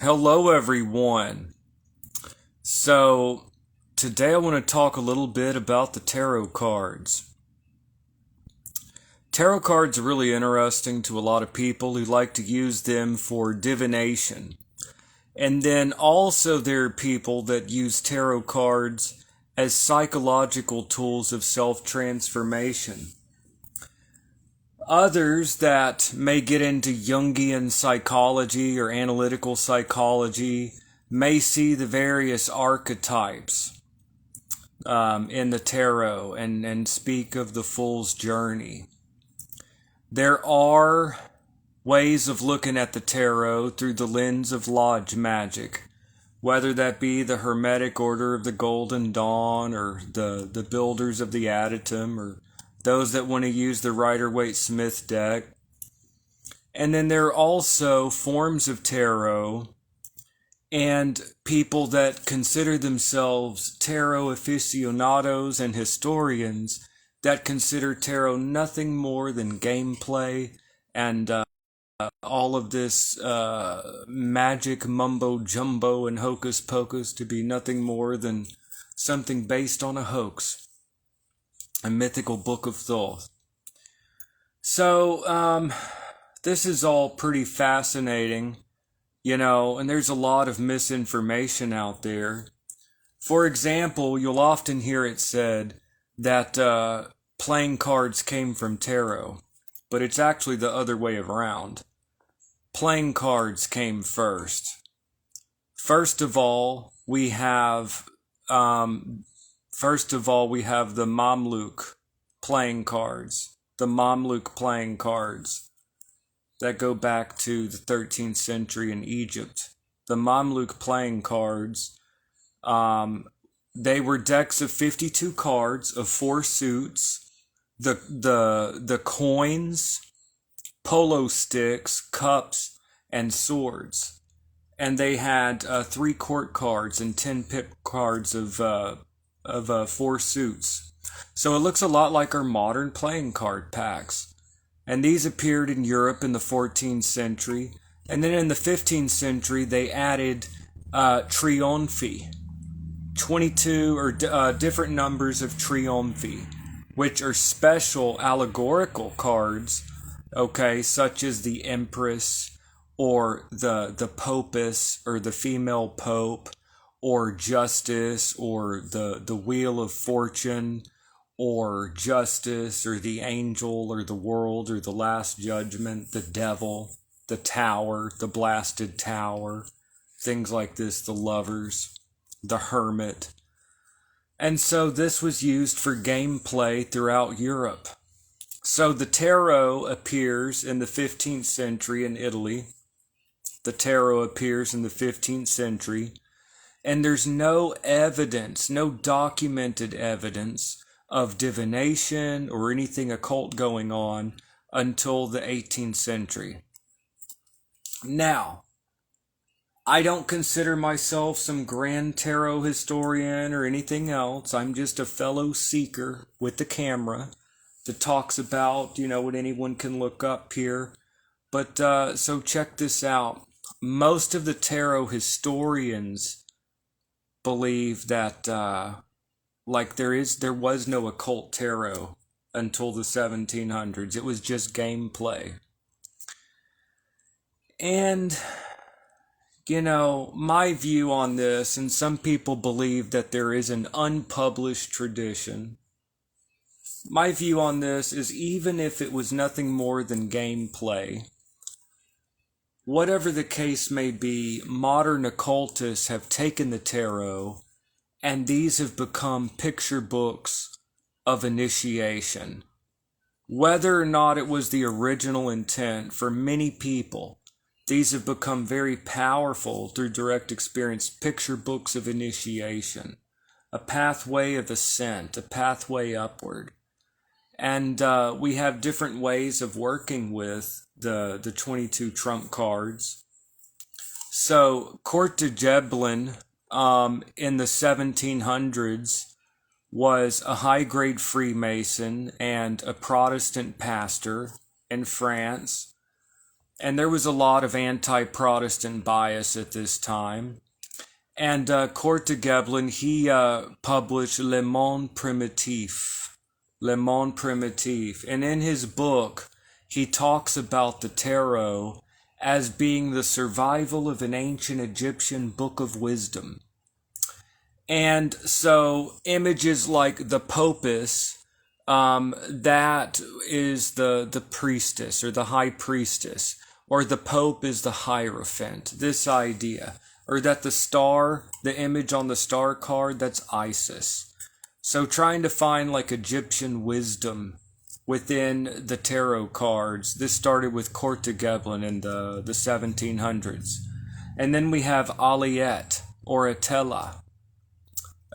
Hello, everyone. So, today I want to talk a little bit about the tarot cards. Tarot cards are really interesting to a lot of people who like to use them for divination. And then also, there are people that use tarot cards as psychological tools of self transformation. Others that may get into Jungian psychology or analytical psychology may see the various archetypes in the tarot and speak of the fool's journey. There are ways of looking at the tarot through the lens of lodge magic, whether that be the Hermetic Order of the Golden Dawn or the Builders of the Adytum or those that want to use the Rider-Waite-Smith deck. And then there are also forms of tarot and people that consider themselves tarot aficionados and historians that consider tarot nothing more than gameplay and all of this magic mumbo jumbo and hocus pocus to be nothing more than something based on a hoax, a mythical book of Thoth. So, this is all pretty fascinating, and there's a lot of misinformation out there. For example, you'll often hear it said that playing cards came from tarot, but it's actually the other way around. Playing cards came first. First of all, we have um, the Mamluk playing cards. The Mamluk playing cards that go back to the 13th century in Egypt. The Mamluk playing cards, they were decks of 52 cards of four suits, the coins, polo sticks, cups, and swords. And they had three court cards and 10 pip cards of four suits. So it looks a lot like our modern playing card packs. And these appeared in Europe in the 14th century. And then in the 15th century, they added trionfi, 22 or different numbers of trionfi, which are special allegorical cards, okay, such as the Empress or the Popess or the female Pope or Justice or the Wheel of Fortune or Justice or the Angel or the World or the Last Judgment, the Devil, the Tower, the Blasted Tower, things like this, the Lovers, the Hermit. And so this was used for gameplay throughout Europe. So the tarot appears in the 15th century in Italy. The tarot appears in the 15th century. And there's no evidence, no documented evidence of divination or anything occult going on until the 18th century. Now, I don't consider myself some grand tarot historian or anything else. I'm just a fellow seeker with the camera that talks about, what anyone can look up here. But so check this out. Most of the tarot historians believe that there was no occult tarot until the 1700s. It was just gameplay. And my view on this, and some people believe that there is an unpublished tradition. My view on this is even if it was nothing more than gameplay, whatever the case may be, modern occultists have taken the tarot and these have become picture books of initiation. Whether or not it was the original intent for many people, these have become very powerful through direct experience, picture books of initiation, a pathway of ascent, a pathway upward. And we have different ways of working with the 22 trump cards. So, Court de Gebelin in the 1700s was a high-grade Freemason and a Protestant pastor in France. And there was a lot of anti-Protestant bias at this time. And Kurt de Gebelin, he published Le Monde Primitif. Le Monde Primitif. And in his book, he talks about the tarot as being the survival of an ancient Egyptian book of wisdom. And so images like the Popus, that is the priestess or the high priestess, or the Pope is the Hierophant, this idea. Or that the star, the image on the star card, that's Isis. So trying to find like Egyptian wisdom within the tarot cards. This started with Kurt de Gebelin in the 1700s. And then we have Aliette or Atella.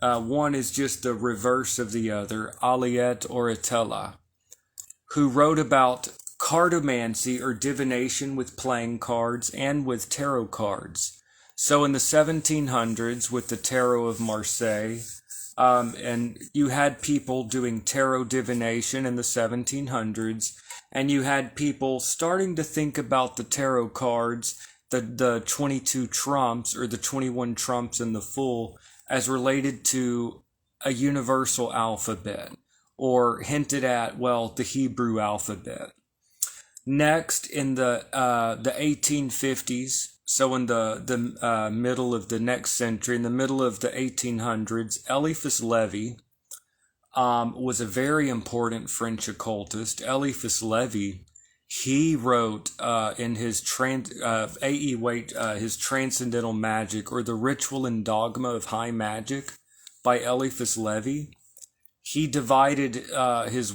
One is just the reverse of the other, Aliette or Atella, who wrote about cartomancy or divination with playing cards and with tarot cards. So in the 1700s with the Tarot of Marseille, and you had people doing tarot divination in the 1700s, and you had people starting to think about the tarot cards, the 22 trumps or the 21 trumps and the Fool, as related to a universal alphabet, or hinted at, well, the Hebrew alphabet. Next, in the 1850s, so in the middle of the next century, in the middle of the 1800s, Eliphas Levi was a very important French occultist. Eliphas Levi, he wrote in his A.E. Waite, his Transcendental Magic, or the Ritual and Dogma of High Magic by Eliphas Levi. He divided his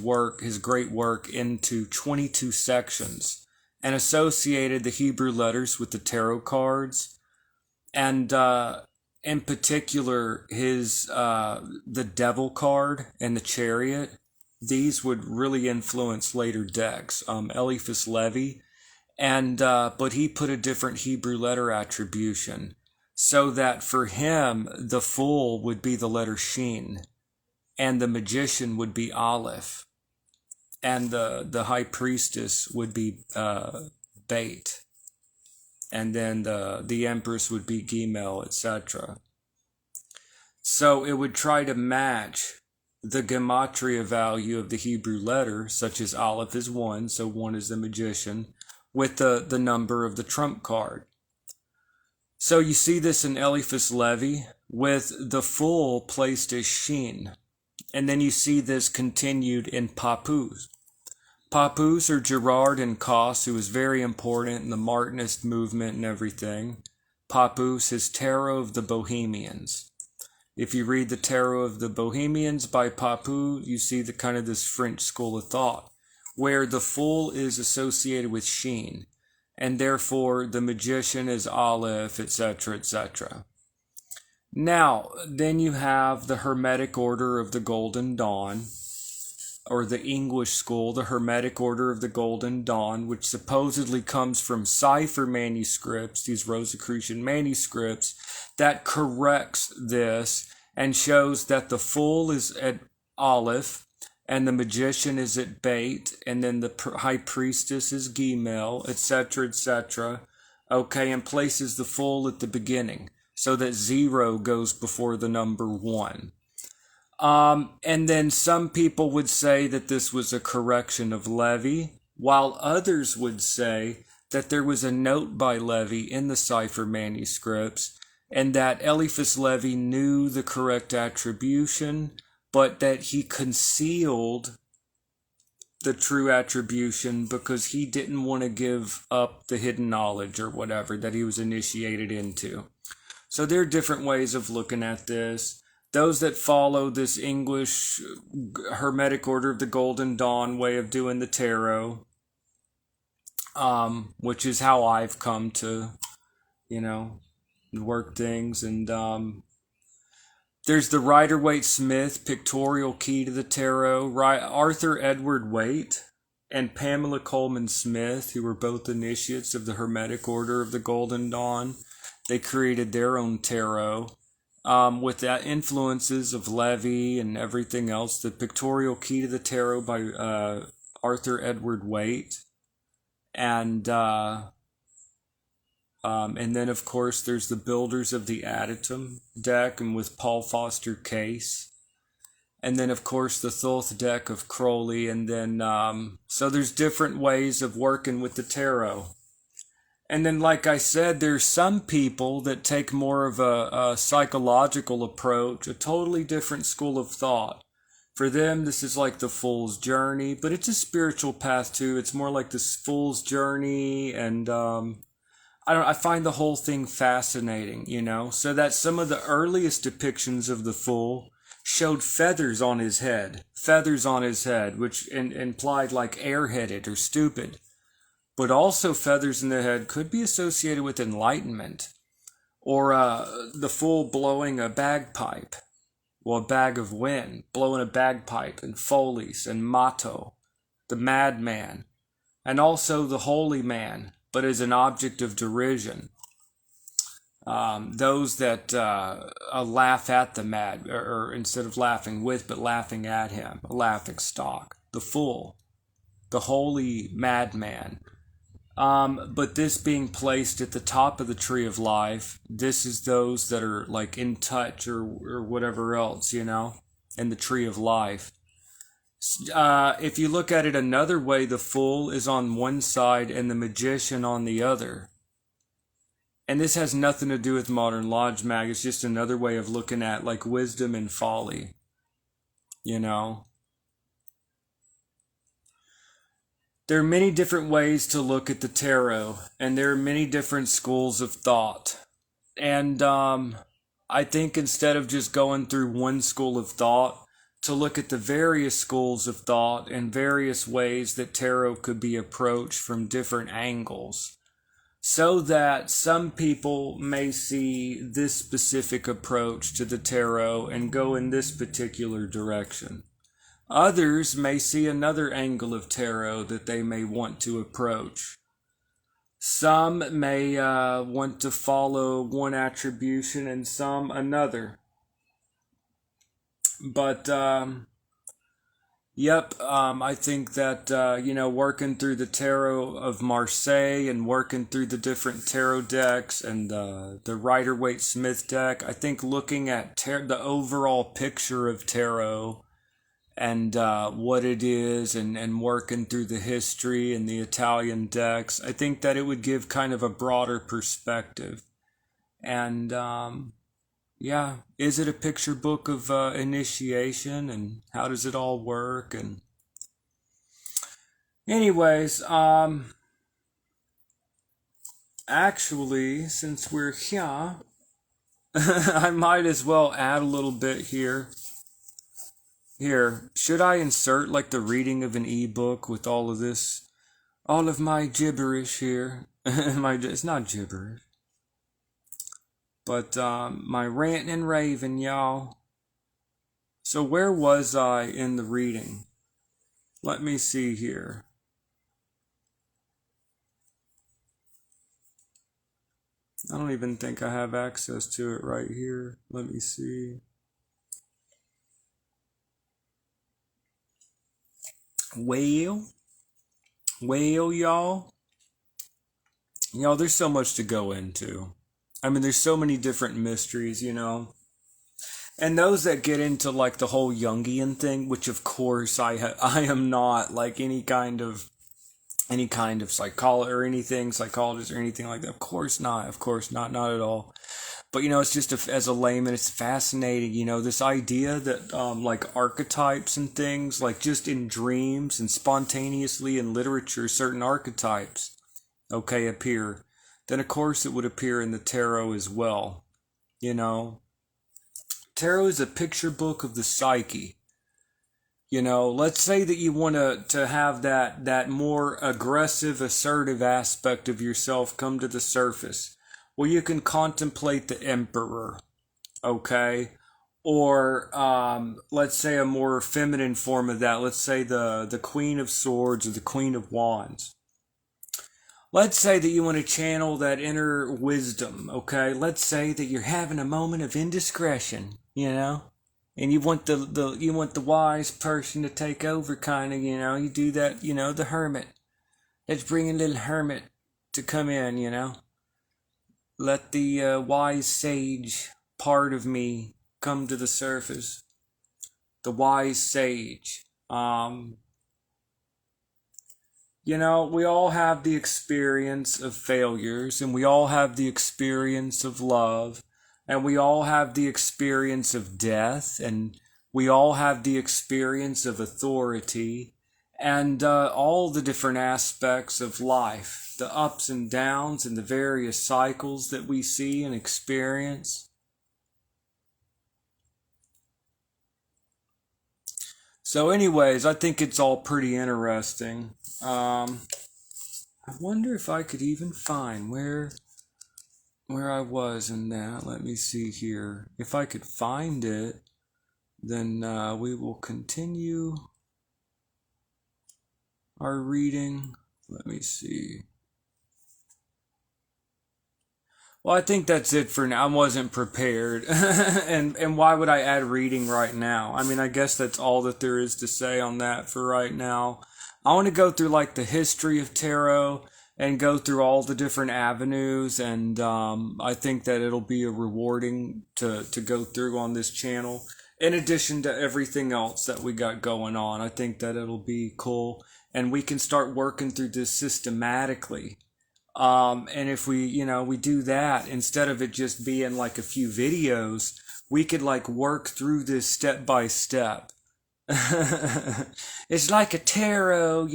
great work, into 22 sections, and associated the Hebrew letters with the tarot cards, and in particular the Devil card and the Chariot. These would really influence later decks. Eliphas Levi, and but he put a different Hebrew letter attribution, so that for him the Fool would be the letter Shin, and the Magician would be Aleph, and the High Priestess would be Beit, and then the Empress would be Gimel, etc. So it would try to match the gematria value of the Hebrew letter, such as Aleph is 1, so 1 is the Magician, with the number of the trump card. So you see this in Eliphas Levi, with the Fool placed as Shin. And then you see this continued in Papoose. Papoose, or Gerard and Cosse, who was very important in the Martinist movement and everything. Papoose, his Tarot of the Bohemians. If you read the Tarot of the Bohemians by Papoose, you see the kind of this French school of thought, where the Fool is associated with Shin, and therefore the Magician is Aleph, etc., etc. Now, then you have the Hermetic Order of the Golden Dawn, or the English school, the Hermetic Order of the Golden Dawn, which supposedly comes from cipher manuscripts, these Rosicrucian manuscripts, that corrects this and shows that the Fool is at Aleph, and the Magician is at Beit, and then the High Priestess is Gimel, etc., etc. Okay, and places the Fool at the beginning, so that 0 goes before the number 1. And then some people would say that this was a correction of Levi, while others would say that there was a note by Levi in the cipher manuscripts, and that Eliphas Levi knew the correct attribution, but that he concealed the true attribution because he didn't want to give up the hidden knowledge or whatever that he was initiated into. So there are different ways of looking at this. Those that follow this English Hermetic Order of the Golden Dawn way of doing the tarot, which is how I've come to, work things. And there's the Rider-Waite-Smith Pictorial Key to the Tarot. Arthur Edward Waite and Pamela Coleman Smith, who were both initiates of the Hermetic Order of the Golden Dawn, they created their own tarot. With the influences of Levi and everything else, the Pictorial Key to the Tarot by Arthur Edward Waite, and And then, of course, there's the Builders of the Adytum deck, and with Paul Foster Case. And then, of course, the Thoth deck of Crowley. And then, so there's different ways of working with the tarot. And then, like I said, there's some people that take more of a psychological approach, a totally different school of thought. For them, this is like the Fool's Journey, but it's a spiritual path too. It's more like this Fool's Journey, and I find the whole thing fascinating, so that some of the earliest depictions of the Fool showed feathers on his head, which implied like airheaded or stupid. But also feathers in the head could be associated with enlightenment, or the Fool blowing a bagpipe, well, a bag of wind, blowing a bagpipe, and Folies, and Mato, the madman, and also the holy man, but as an object of derision. Those that laugh at the mad, or instead of laughing with, but laughing at him, a laughing stock. The Fool, the holy madman. But this being placed at the top of the Tree of Life, this is those that are like in touch or whatever else, in the Tree of Life. If you look at it another way, the Fool is on one side and the Magician on the other. And this has nothing to do with modern Lodge Mag. It's just another way of looking at like wisdom and folly, There are many different ways to look at the tarot, and there are many different schools of thought. And I think instead of just going through one school of thought, to look at the various schools of thought and various ways that tarot could be approached from different angles, so that some people may see this specific approach to the tarot and go in this particular direction. Others may see another angle of tarot that they may want to approach. Some may want to follow one attribution and some another. But, I think that, working through the Tarot of Marseille and working through the different tarot decks and the Rider-Waite-Smith deck, I think looking at the overall picture of tarot and what it is, and working through the history and the Italian decks, I think that it would give kind of a broader perspective. And, is it a picture book of initiation, and how does it all work? And anyways, actually, since we're here, I might as well add a little bit here. Here, should I insert like the reading of an ebook with all of this, all of my gibberish here? It's not gibberish, but my ranting and raving, y'all. So where was I in the reading? Let me see here. I don't even think I have access to it right here. Let me see. Well, y'all, there's so much to go into. I mean, there's so many different mysteries, And those that get into like the whole Jungian thing, which of course I am not like any kind of psychologist or anything like that. Of course not, not at all. But, it's just, as a layman, it's fascinating, this idea that, like, archetypes and things, like, just in dreams and spontaneously in literature, certain archetypes, appear. Then, of course, it would appear in the tarot as well, Tarot is a picture book of the psyche. Let's say that you want to have that more aggressive, assertive aspect of yourself come to the surface. Well, you can contemplate the Emperor, okay? Or, let's say a more feminine form of that. Let's say the Queen of Swords or the Queen of Wands. Let's say that you want to channel that inner wisdom, okay? Let's say that you're having a moment of indiscretion, and you want the wise person to take over, kind of, You do that, the hermit. Let's bring a little hermit to come in, let the wise sage part of me come to the surface. The wise sage. We all have the experience of failures, and we all have the experience of love, and we all have the experience of death, and we all have the experience of authority, and all the different aspects of life, the ups and downs, and the various cycles that we see and experience. So anyways, I think it's all pretty interesting. I wonder if I could even find where I was in that. Let me see here. If I could find it, then we will continue our reading. Let me see. Well, I think that's it for now. I wasn't prepared. and why would I add reading right now? I mean, I guess that's all that there is to say on that for right now. I want to go through like the history of tarot and go through all the different avenues, and I think that it'll be a rewarding to go through on this channel. In addition to everything else that we got going on, I think that it'll be cool, and we can start working through this systematically. And if we do that, instead of it just being like a few videos, we could like work through this step by step. It's like a tarot,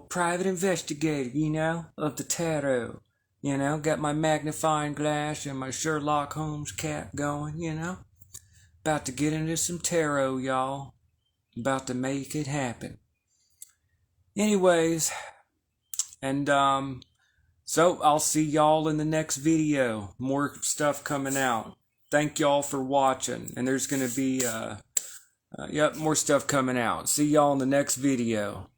private investigator, of the tarot. Got my magnifying glass and my Sherlock Holmes cap going, About to get into some tarot, y'all. About to make it happen. Anyways, and so I'll see y'all in the next video. More stuff coming out. Thank y'all for watching. And there's going to be, more stuff coming out. See y'all in the next video.